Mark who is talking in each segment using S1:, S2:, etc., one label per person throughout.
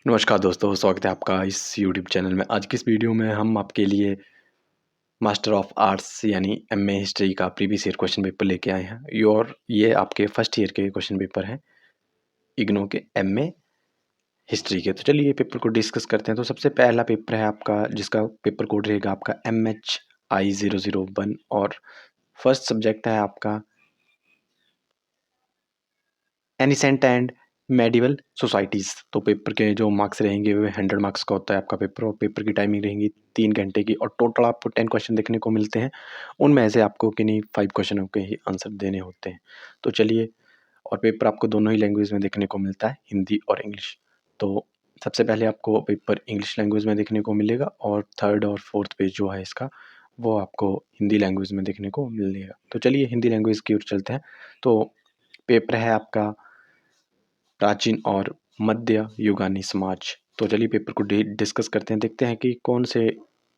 S1: नमस्कार दोस्तों, स्वागत है आपका इस यूट्यूब चैनल में। आज की इस वीडियो में हम आपके लिए मास्टर ऑफ आर्ट्स यानी एमए हिस्ट्री का प्रीवियस ईयर क्वेश्चन पेपर लेके आए हैं और ये आपके फर्स्ट ईयर के क्वेश्चन पेपर हैं इग्नू के एमए हिस्ट्री के। तो चलिए ये पेपर को डिस्कस करते हैं। तो सबसे पहला पेपर है आपका जिसका पेपर कोड रहेगा आपका MHI 001 और फर्स्ट सब्जेक्ट है आपका एनिसेंट एंड मेडिवल सोसाइटीज़। तो पेपर के जो मार्क्स रहेंगे वे 100 मार्क्स का होता है आपका पेपर और पेपर की टाइमिंग रहेंगी 3 घंटे की और टोटल आपको 10 क्वेश्चन देखने को मिलते हैं। उनमें से आपको किन्हीं 5 क्वेश्चनों के ही आंसर देने होते हैं। तो चलिए, और पेपर आपको दोनों ही लैंग्वेज में देखने को मिलता है, हिंदी और इंग्लिश। तो सबसे पहले आपको पेपर इंग्लिश लैंग्वेज में देखने को मिलेगा और थर्ड और फोर्थ पेज जो है इसका वो आपको हिंदी लैंग्वेज में देखने को मिलेगा। तो चलिए हिंदी लैंग्वेज की ओर चलते हैं। तो पेपर है आपका प्राचीन और मध्य युगानी समाज। तो चलिए पेपर को डिस्कस करते हैं, देखते हैं कि कौन से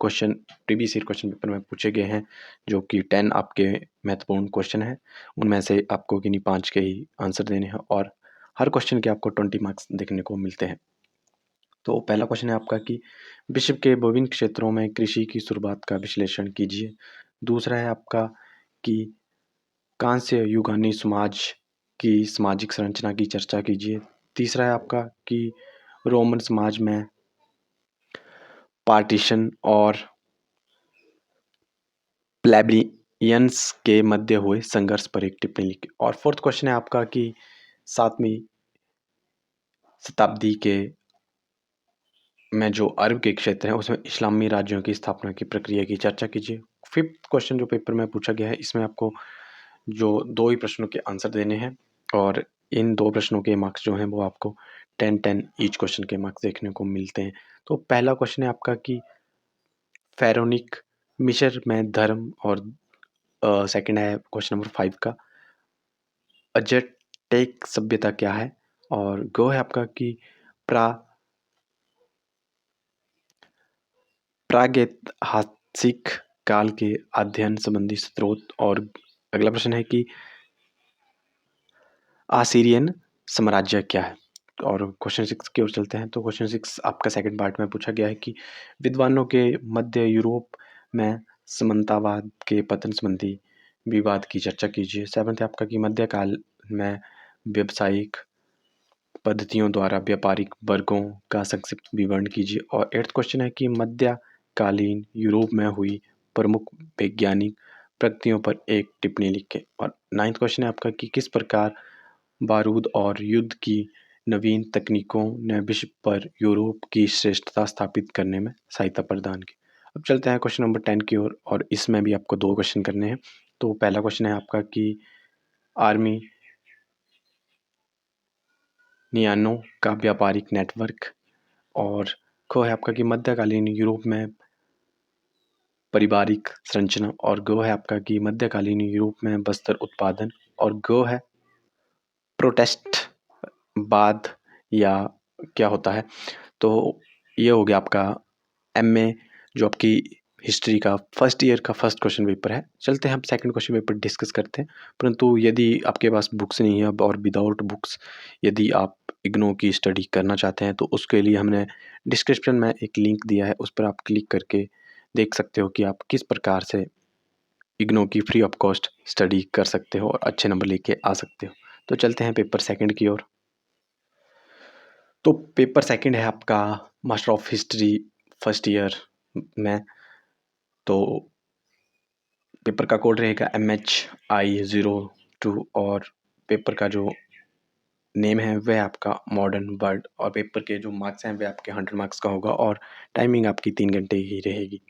S1: question previous year question paper में पूछे गए हैं, जो कि 10 आपके महत्वपूर्ण क्वेश्चन हैं। उनमें से आपको किन्हीं 5 के ही आंसर देने हैं और हर क्वेश्चन के आपको 20 मार्क्स देखने को मिलते हैं। तो पहला क्वेश्चन है आपका कि विश्व के विभिन्न क्षेत्रों में कृषि की शुरुआत का विश्लेषण कीजिए। दूसरा है आपका कि कांस्य युगानी समाज की सामाजिक संरचना की चर्चा कीजिए। तीसरा है आपका कि रोमन समाज में पार्टीशन और प्लेबियंस के मध्य हुए संघर्ष पर एक टिप्पणी लिखिए। और फोर्थ क्वेश्चन है आपका कि 7वीं शताब्दी के में जो अरब के क्षेत्र हैं उसमें इस्लामी राज्यों की स्थापना की प्रक्रिया की चर्चा कीजिए। फिफ्थ क्वेश्चन जो पेपर में पूछा गया है इसमें आपको जो 2 ही प्रश्नों के आंसर देने हैं और इन 2 प्रश्नों के मार्क्स जो हैं वो आपको 10-10 ईच क्वेश्चन के मार्क्स देखने को मिलते हैं। तो पहला क्वेश्चन है आपका कि फ़ारोनिक मिस्र में धर्म और सेकंड है क्वेश्चन नंबर 5 का अज़टेक सभ्यता क्या है और गो है आपका कि प्रागैतिहासिक काल के अध्ययन संबंधी स्रोत और अगला प्रश्न है कि आसीरियन साम्राज्य क्या है। और क्वेश्चन 6 की ओर चलते हैं। तो क्वेश्चन 6 आपका सेकंड पार्ट में पूछा गया है कि विद्वानों के मध्य यूरोप में सामंतवाद के पतन संबंधी विवाद की चर्चा कीजिए। सेवंथ है आपका कि मध्यकाल में व्यावसायिक पद्धतियों द्वारा व्यापारिक वर्गों का संक्षिप्त विवरण कीजिए। और 8th क्वेश्चन है कि मध्यकालीन यूरोप में हुई प्रमुख वैज्ञानिक प्रगतियों पर एक टिप्पणी लिखें। और 9th क्वेश्चन है आपका कि किस प्रकार बारूद और युद्ध की नवीन तकनीकों ने विश्व पर यूरोप की श्रेष्ठता स्थापित करने में सहायता प्रदान की। अब चलते हैं क्वेश्चन नंबर 10 की ओर और इसमें भी आपको 2 क्वेश्चन करने हैं। तो पहला क्वेश्चन है आपका कि आर्मी नियानो का व्यापारिक नेटवर्क और खो है आपका कि मध्यकालीन यूरोप में पारिवारिक संरचना और गो है आपका कि मध्यकालीन यूरोप में बस्तर उत्पादन और गो है प्रोटेस्ट बाद या क्या होता है। तो ये हो गया आपका एमए जो आपकी हिस्ट्री का फर्स्ट ईयर का फर्स्ट क्वेश्चन पेपर है। चलते हैं हम सेकंड क्वेश्चन पेपर डिस्कस करते हैं। परंतु यदि आपके पास बुक्स नहीं है अब और विदाउट बुक्स यदि आप इग्नू की स्टडी करना चाहते हैं तो उसके लिए हमने डिस्क्रिप्शन में एक लिंक दिया है, उस पर आप क्लिक करके देख सकते हो कि आप किस प्रकार से इग्नू की फ्री ऑफ कॉस्ट स्टडी कर सकते हो और अच्छे नंबर लेके आ सकते हो। तो चलते हैं पेपर सेकंड की ओर। तो पेपर सेकंड है आपका master of history first year में। तो पेपर का कोड रहेगा MHI 02 और पेपर का जो नेम है वह आपका मॉडर्न वर्ल्ड और पेपर के जो मार्क्स हैं वह आपके 100 मार्क्स का होगा और टाइमिंग आपकी 3 घंटे ही रहेगी।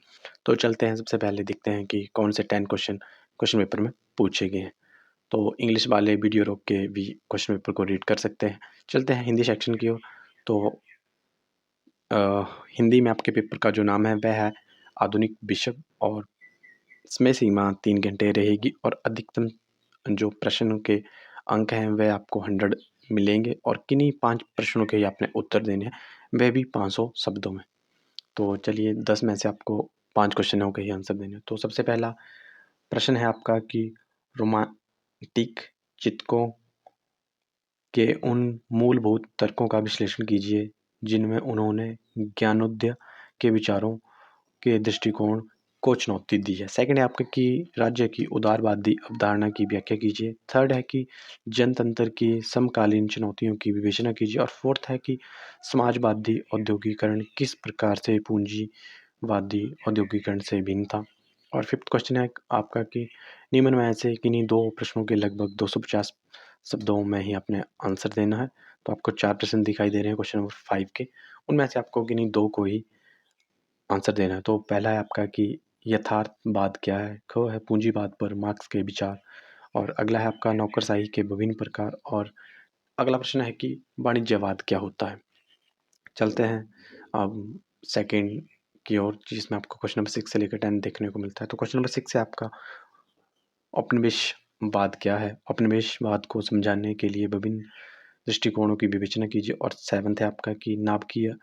S1: तो चलते हैं, सबसे पहले देखते हैं कि कौन से 10 क्वेश्चन पेपर में पूछे गए हैं। तो इंग्लिश वाले वीडियो रोक के भी क्वेश्चन पेपर को रीड कर सकते हैं। चलते हैं हिंदी सेक्शन की ओर। तो हिंदी में आपके पेपर का जो नाम है वह है आधुनिक विश्व और इसमें सीमा 3 घंटे रहेगी और अधिकतम जो प्रश्नों के अंक हैं वह आपको 100 मिलेंगे और किन्हीं 5 प्रश्नों के ही आपने उत्तर देने हैं, वह भी 500 शब्दों में। तो चलिए 10 में से आपको 5 क्वेश्चनों के ही आंसर देने हैं। तो सबसे पहला प्रश्न है आपका कि रोमांटिक चित्रकों के उन मूलभूत तर्कों का विश्लेषण कीजिए जिनमें उन्होंने ज्ञानोदय के विचारों के दृष्टिकोण को चुनौती दी है। सेकंड है आपका कि राज्य की उदारवादी अवधारणा की व्याख्या कीजिए। थर्ड है कि जनतंत्र की समकालीन चुनौतियों की विवेचना कीजिए। और फोर्थ है कि समाजवादी औद्योगिकरण किस प्रकार से पूंजीवादी औद्योगिकरण से भिन्न था। और फिफ्थ क्वेश्चन है आपका कि निम्न में से किन्हीं दो प्रश्नों के लगभग 250 शब्दों में ही अपने आंसर देना है। तो आपको 4 प्रश्न दिखाई दे रहे हैं क्वेश्चन नंबर 5 के, उनमें से आपको किन्हीं दो को ही आंसर देना है। तो पहला है आपका कि यथार्थवाद क्या है, ख है पूंजीवाद पर मार्क्स के विचार, और अगला है आपका नौकरशाही के विभिन्न प्रकार, और अगला प्रश्न है कि वाणिज्यवाद क्या होता है। चलते हैं अब सेकंड की ओर, जिसमें आपको क्वेश्चन नंबर 6 से लेकर 10 देखने को मिलता है। तो क्वेश्चन नंबर 6 है आपका औपनिवेशवाद क्या है। औपनिवेशवाद को समझाने के लिए विभिन्न दृष्टिकोणों की विवेचना कीजिए। और 7th है आपका कि नाभिकीय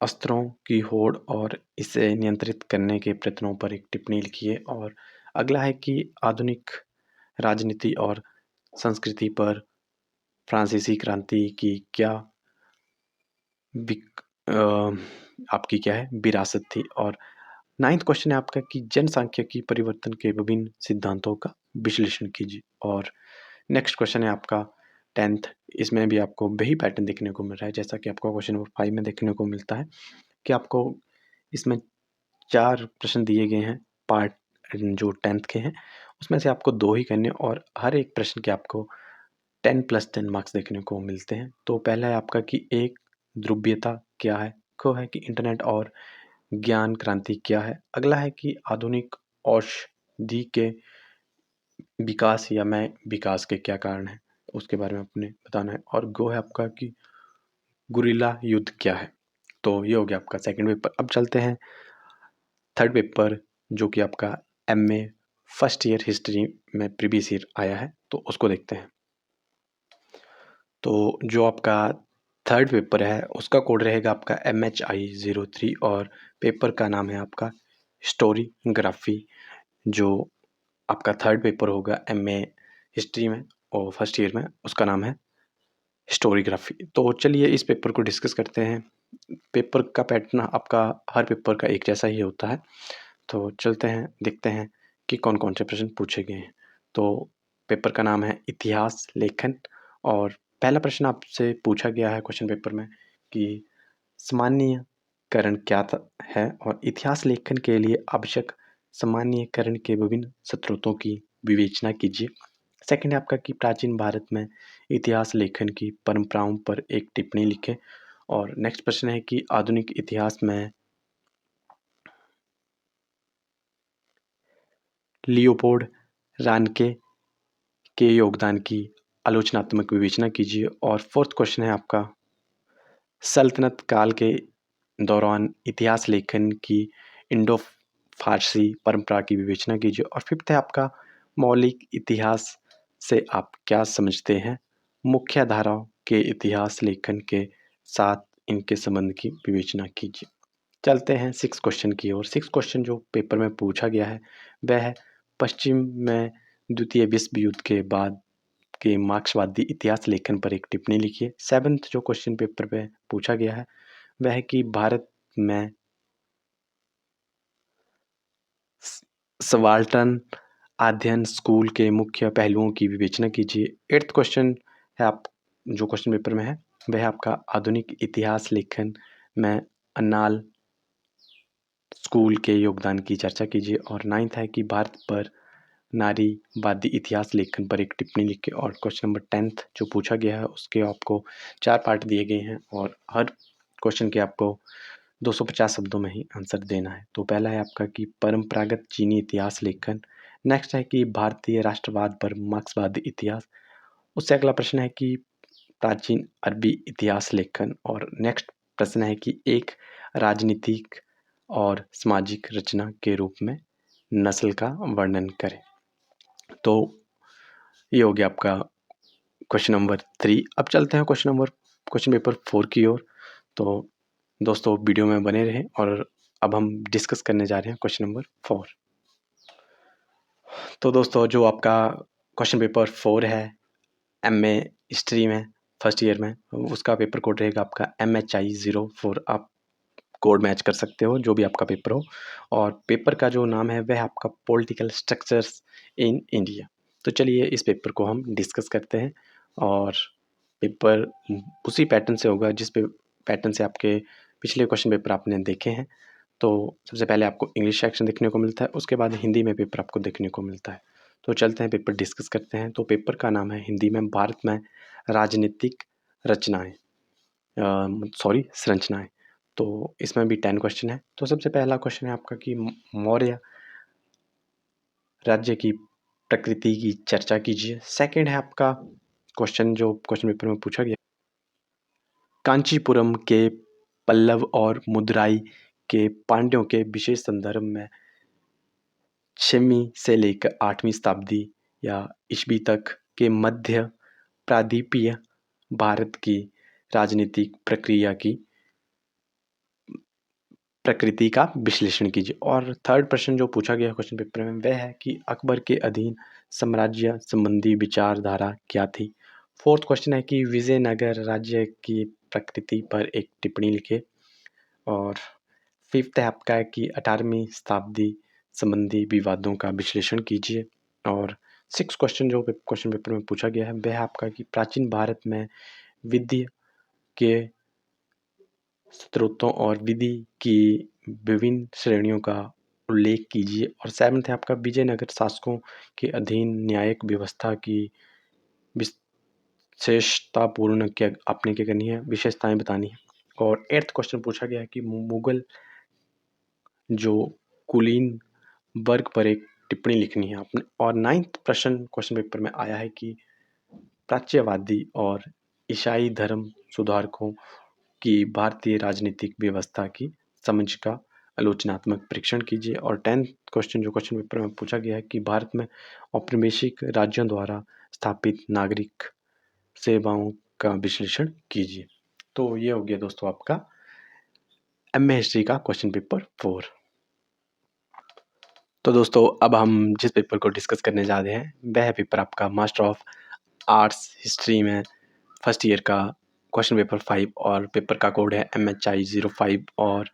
S1: अस्त्रों की होड़ और इसे नियंत्रित करने के प्रयत्नों पर एक टिप्पणी लिखिए। और अगला है कि आधुनिक राजनीति और संस्कृति पर फ्रांसीसी क्रांति की क्या आपकी क्या है विरासत थी। और 9th क्वेश्चन है आपका कि जनसांख्यिकी परिवर्तन के विभिन्न सिद्धांतों का विश्लेषण कीजिए। और नेक्स्ट क्वेश्चन है आपका 10th, इसमें भी आपको वही पैटर्न देखने को मिल रहा है जैसा कि आपको क्वेश्चन नंबर 5 में देखने को मिलता है, कि आपको इसमें 4 प्रश्न दिए गए हैं पार्ट जो 10th के हैं, उसमें से आपको 2 ही करने, और हर एक प्रश्न के आपको 10+10 मार्क्स देखने को मिलते हैं। तो पहला है आपका कि एक ध्रुवीयता क्या है, क है कि इंटरनेट और ज्ञान क्रांति क्या है, अगला है कि आधुनिक औषधि के विकास या में विकास के क्या कारण हैं, उसके बारे में आपने बताना है, और गो है आपका कि गुरिल्ला युद्ध क्या है। तो ये हो गया आपका सेकंड पेपर। अब चलते हैं थर्ड पेपर, जो कि आपका एमए फर्स्ट ईयर हिस्ट्री में प्रीवियस ईयर आया है, तो उसको देखते हैं। तो जो आपका थर्ड पेपर है उसका कोड रहेगा आपका MHI03, और पेपर का नाम है आपका हिस्टोरीग्राफी। जो आपका थर्ड पेपर होगा एमए हिस्ट्री में और फर्स्ट ईयर में, उसका नाम है हिस्टोरीग्राफी। तो चलिए इस पेपर को डिस्कस करते हैं। पेपर का पैटर्न आपका हर पेपर का एक जैसा ही होता है। तो चलते हैं देखते हैं कि कौन कौन से प्रश्न पूछे गए हैं। तो पेपर का नाम है इतिहास लेखन, और पहला प्रश्न आपसे पूछा गया है क्वेश्चन पेपर में कि सामान्यीकरण क्या है, और इतिहास लेखन के लिए आवश्यक सामान्यीकरण के विभिन्न स्रोतों की विवेचना कीजिए। सेकंड है आपका कि प्राचीन भारत में इतिहास लेखन की परंपराओं पर एक टिप्पणी लिखें। और नेक्स्ट प्रश्न है कि आधुनिक इतिहास में लियोपोल्ड रानके के योगदान की आलोचनात्मक विवेचना कीजिए। और फोर्थ क्वेश्चन है आपका सल्तनत काल के दौरान इतिहास लेखन की इंडो फारसी परंपरा की विवेचना कीजिए। और फिफ्थ है आपका मौलिक इतिहास से आप क्या समझते हैं, मुख्य धाराओं के इतिहास लेखन के साथ इनके संबंध की विवेचना कीजिए। चलते हैं 6 क्वेश्चन की ओर। 6 क्वेश्चन जो पेपर में पूछा गया है वह है पश्चिम में द्वितीय विश्व युद्ध के बाद के मार्क्सवादी इतिहास लेखन पर एक टिप्पणी लिखिए। 7th जो क्वेश्चन पेपर पे पूछा गया है वह है कि भारत में सबाल्टर्न अध्ययन स्कूल के मुख्य पहलुओं की विवेचना कीजिए। 8th क्वेश्चन है आप जो क्वेश्चन पेपर में है वह है आपका आधुनिक इतिहास लेखन में अन्नाल स्कूल के योगदान की चर्चा कीजिए। और 9th है कि भारत पर नारीवादी इतिहास लेखन पर एक टिप्पणी लिखिए। और क्वेश्चन नंबर 10th जो पूछा गया है उसके आपको 4 पार्ट दिए गए हैं, और हर क्वेश्चन के आपको 250 शब्दों में ही आंसर देना है। तो पहला है आपका कि परंपरागत चीनी इतिहास लेखन। नेक्स्ट है कि भारतीय राष्ट्रवाद पर मार्क्सवादी इतिहास। उससे अगला प्रश्न है कि प्राचीन अरबी इतिहास लेखन। और नेक्स्ट प्रश्न है कि एक राजनीतिक और सामाजिक रचना के रूप में नस्ल का वर्णन करें। तो ये हो गया आपका क्वेश्चन नंबर 3। अब चलते हैं क्वेश्चन पेपर 4 की ओर। तो दोस्तों वीडियो में बने रहें, और अब हम डिस्कस करने जा रहे हैं क्वेश्चन नंबर 4। तो दोस्तों जो आपका क्वेश्चन पेपर 4 है एमए हिस्ट्री में फर्स्ट ईयर में, उसका पेपर कोड रहेगा आपका MHI04। आप कोड मैच कर सकते हो जो भी आपका पेपर हो। और पेपर का जो नाम है वह आपका पॉलिटिकल स्ट्रक्चर्स इन इंडिया। तो चलिए इस पेपर को हम डिस्कस करते हैं। और पेपर उसी पैटर्न से होगा जिस पैटर्न से आपके पिछले क्वेश्चन पेपर आपने देखे हैं। तो सबसे पहले आपको इंग्लिश सेक्शन देखने को मिलता है, उसके बाद हिंदी में पेपर आपको देखने को मिलता है। तो चलते हैं पेपर डिस्कस करते हैं। तो पेपर का नाम है हिंदी में भारत में राजनीतिक रचनाएं, संरचनाएं। तो इसमें भी 10 क्वेश्चन है। तो सबसे पहला क्वेश्चन है आपका कि मौर्य राज्य की प्रकृति की चर्चा कीजिए। सेकंड है आपका क्वेश्चन जो क्वेश्चन पेपर में पूछा गया, कांचीपुरम के पल्लव और मुदराई के पांड्यों के विशेष संदर्भ में 6वीं से लेकर 8वीं शताब्दी या ईस्वी तक के मध्य प्रायद्वीपीय भारत की राजनीतिक प्रक्रिया की प्रकृति का विश्लेषण कीजिए। और थर्ड प्रश्न जो पूछा गया क्वेश्चन पेपर में वह है कि अकबर के अधीन साम्राज्य संबंधी विचारधारा क्या थी। फोर्थ क्वेश्चन है कि विजयनगर राज्य की प्रकृति पर एक टिप्पणी लिखे। और फिफ्थ है आपका है कि 18वीं शताब्दी संबंधी विवादों का विश्लेषण कीजिए। और सिक्स क्वेश्चन जो क्वेश्चन पेपर में पूछा गया है वह है आपका कि प्राचीन भारत में विधि के स्रोतों और विधि की विभिन्न श्रेणियों का उल्लेख कीजिए। और सेवन्थ है आपका विजयनगर शासकों के अधीन न्यायिक व्यवस्था की विशेषतापूर्ण क्या आपने क्या करनी है, विशेषताएं बतानी है। और एट्थ क्वेश्चन पूछा गया है कि मुगल जो कुलीन वर्ग पर एक टिप्पणी लिखनी है आपने। और नाइन्थ प्रश्न क्वेश्चन पेपर में आया है कि प्राच्यवादी और ईसाई धर्म सुधारकों की भारतीय राजनीतिक व्यवस्था की समझ का आलोचनात्मक परीक्षण कीजिए। और 10th क्वेश्चन जो क्वेश्चन पेपर में पूछा गया है कि भारत में औपनिवेशिक राज्यों द्वारा स्थापित नागरिक सेवाओं का विश्लेषण कीजिए। तो ये हो गया दोस्तों आपका एमए हिस्ट्री का क्वेश्चन पेपर 4। तो दोस्तों अब हम जिस पेपर को डिस्कस करने जा रहे हैं वह पेपर आपका मास्टर ऑफ आर्ट्स हिस्ट्री में फर्स्ट ईयर का क्वेश्चन पेपर 5 और पेपर का कोड है MHI05। और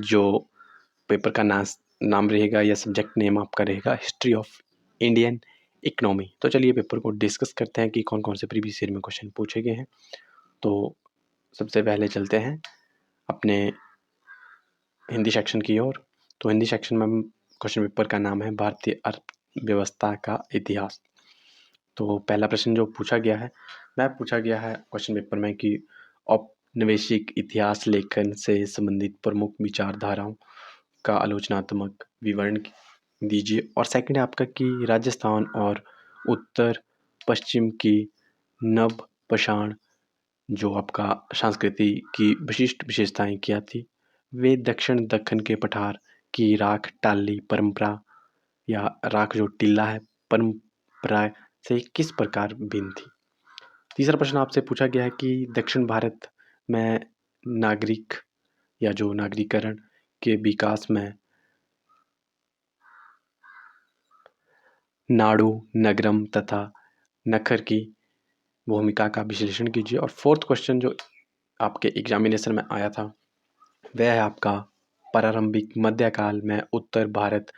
S1: जो पेपर का नाम रहेगा या सब्जेक्ट नेम आपका रहेगा हिस्ट्री ऑफ इंडियन इकोनॉमी। तो चलिए पेपर को डिस्कस करते हैं कि कौन कौन से प्रीवियस ईयर में क्वेश्चन पूछे गए हैं। तो सबसे पहले चलते हैं अपने हिंदी सेक्शन की ओर। तो हिंदी सेक्शन में क्वेश्चन पेपर का नाम है भारतीय अर्थव्यवस्था का इतिहास। तो पहला प्रश्न जो पूछा गया है वह पूछा गया है क्वेश्चन पेपर में कि औपनिवेशिक इतिहास लेखन से संबंधित प्रमुख विचारधाराओं का आलोचनात्मक विवरण दीजिए। और सेकंड है आपका कि राजस्थान और उत्तर पश्चिम की नवपाषाण जो आपका संस्कृति की विशिष्ट विशेषताएं क्या थी। वे दक्षिण दक्कन के पठार की राख टाली परंपरा या राख जो टीला है परंपरा से किस प्रकार भिन्न थी। तीसरा प्रश्न आपसे पूछा गया है कि दक्षिण भारत में नागरिक या जो नागरीकरण के विकास में नाडु नगरम तथा नखर की भूमिका का विश्लेषण कीजिए। और फोर्थ क्वेश्चन जो आपके एग्जामिनेशन में आया था वह है आपका प्रारंभिक मध्यकाल में उत्तर भारत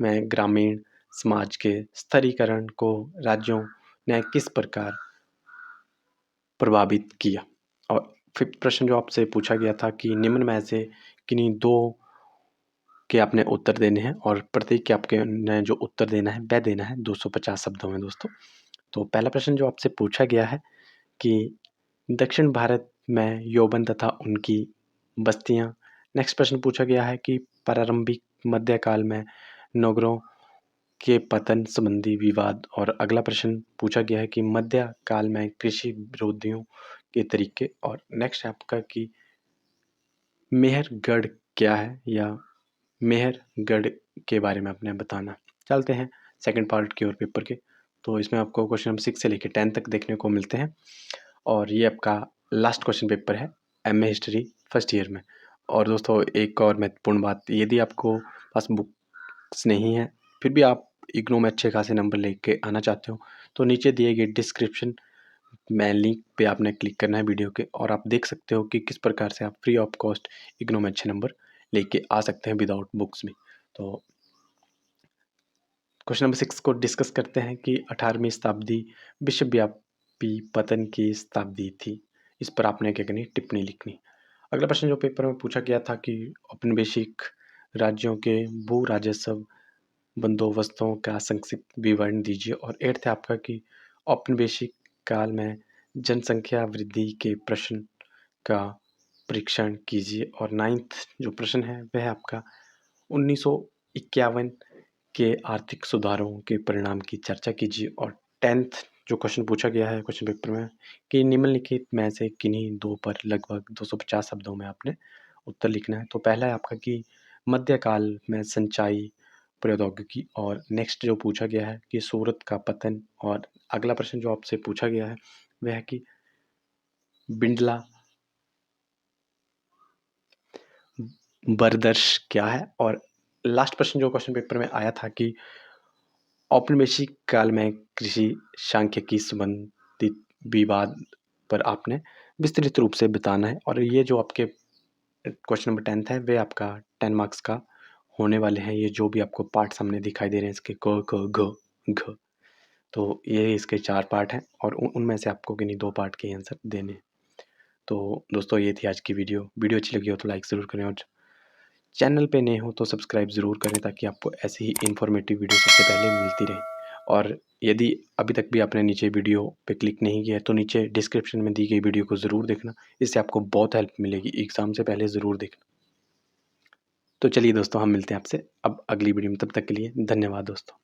S1: में ग्रामीण समाज के स्तरीकरण को राज्यों ने किस प्रकार प्रभावित किया। और फिफ्थ प्रश्न जो आपसे पूछा गया था कि निम्न में से किन्हीं दो के आपने उत्तर देने हैं और प्रत्येक के आपके ने जो उत्तर देना है वह देना है 250 शब्दों में दोस्तों। तो पहला प्रश्न जो आपसे पूछा गया है कि दक्षिण भारत में यौवन तथा उनकी बस्तियां। नेक्स्ट प्रश्न पूछा गया है कि प्रारंभिक मध्यकाल में नगरों के पतन संबंधी विवाद। और अगला प्रश्न पूछा गया है कि मध्यकाल में कृषि विरोधियों के तरीके। और नेक्स्ट है आपका कि मेहरगढ़ क्या है या मेहरगढ़ के बारे में आपने बताना। चलते हैं सेकंड पार्ट की ओर पेपर के। तो इसमें आपको क्वेश्चन नंबर 6 से लेकर 10 तक देखने को मिलते हैं। और ये आपका लास्ट क्वेश्चन पेपर है एमए हिस्ट्री फर्स्ट ईयर में। और दोस्तों एक और महत्वपूर्ण बात, यदि आपको पास बुक्स नहीं है फिर भी आप इग्नू में अच्छे खासे नंबर लेके आना चाहते हो तो नीचे दिए गए डिस्क्रिप्शन मैं लिंक पे आपने क्लिक करना है वीडियो के और आप देख सकते हो कि किस प्रकार से आप फ्री ऑफ कॉस्ट इग्नू में अच्छे नंबर लेके आ सकते हैं विदाउट बुक्स भी। तो क्वेश्चन नंबर 6 को डिस्कस करते हैं कि 18वीं शताब्दी विश्वव्यापी पतन की शताब्दी थी। इस पर आपने क्या करनी, टिप्पणी लिखनी। अगला प्रश्न जो पेपर में पूछा गया था कि औपनिवेशिक राज्यों के भू राजस्व बंदोबस्तों का संक्षिप्त विवरण दीजिए। और 8th है आपका कि औपनिवेशिक काल में जनसंख्या वृद्धि के प्रश्न का परीक्षण कीजिए। और 9th जो प्रश्न है वह है आपका 1951 के आर्थिक सुधारों के परिणाम की चर्चा कीजिए। और 10th जो क्वेश्चन पूछा गया है क्वेश्चन पेपर में कि निम्नलिखित में से किन्हीं दो पर लगभग 250 शब्दों में आपने उत्तर लिखना है। तो पहला है आपका कि मध्यकाल में सिंचाई प्रौद्योगिकी। और नेक्स्ट जो पूछा गया है कि सूरत का पतन। और अगला प्रश्न जो आपसे पूछा गया है वह है कि बिंडला बरदर्श क्या है। और लास्ट प्रश्न जो क्वेश्चन पेपर में आया था कि औपनिवेशिक काल में कृषि सांख्यिकी संबंधित विवाद पर आपने विस्तृत रूप से बताना है। और ये जो आपके क्वेश्चन नंबर 10th है वे आपका 10 मार्क्स का होने वाले हैं। ये जो भी आपको पार्ट सामने दिखाई दे रहे हैं इसके क ख ग घ, तो ये इसके 4 पार्ट हैं और उनमें से आपको किन्हीं 2 पार्ट के आंसर देने हैं। तो दोस्तों ये थी आज की वीडियो अच्छी लगी हो तो लाइक ज़रूर करें और चैनल पे नए हो तो सब्सक्राइब ज़रूर करें ताकि आपको ऐसी ही इन्फॉर्मेटिव वीडियो सबसे पहले मिलती रहे। और यदि अभी तक भी आपने नीचे वीडियो पे क्लिक नहीं किया है तो नीचे डिस्क्रिप्शन में दी गई वीडियो को ज़रूर देखना, इससे आपको बहुत हेल्प मिलेगी। एग्ज़ाम से पहले ज़रूर देखना। तो चलिए दोस्तों हम मिलते हैं आपसे अब अगली वीडियो में, तब तक के लिए धन्यवाद दोस्तों।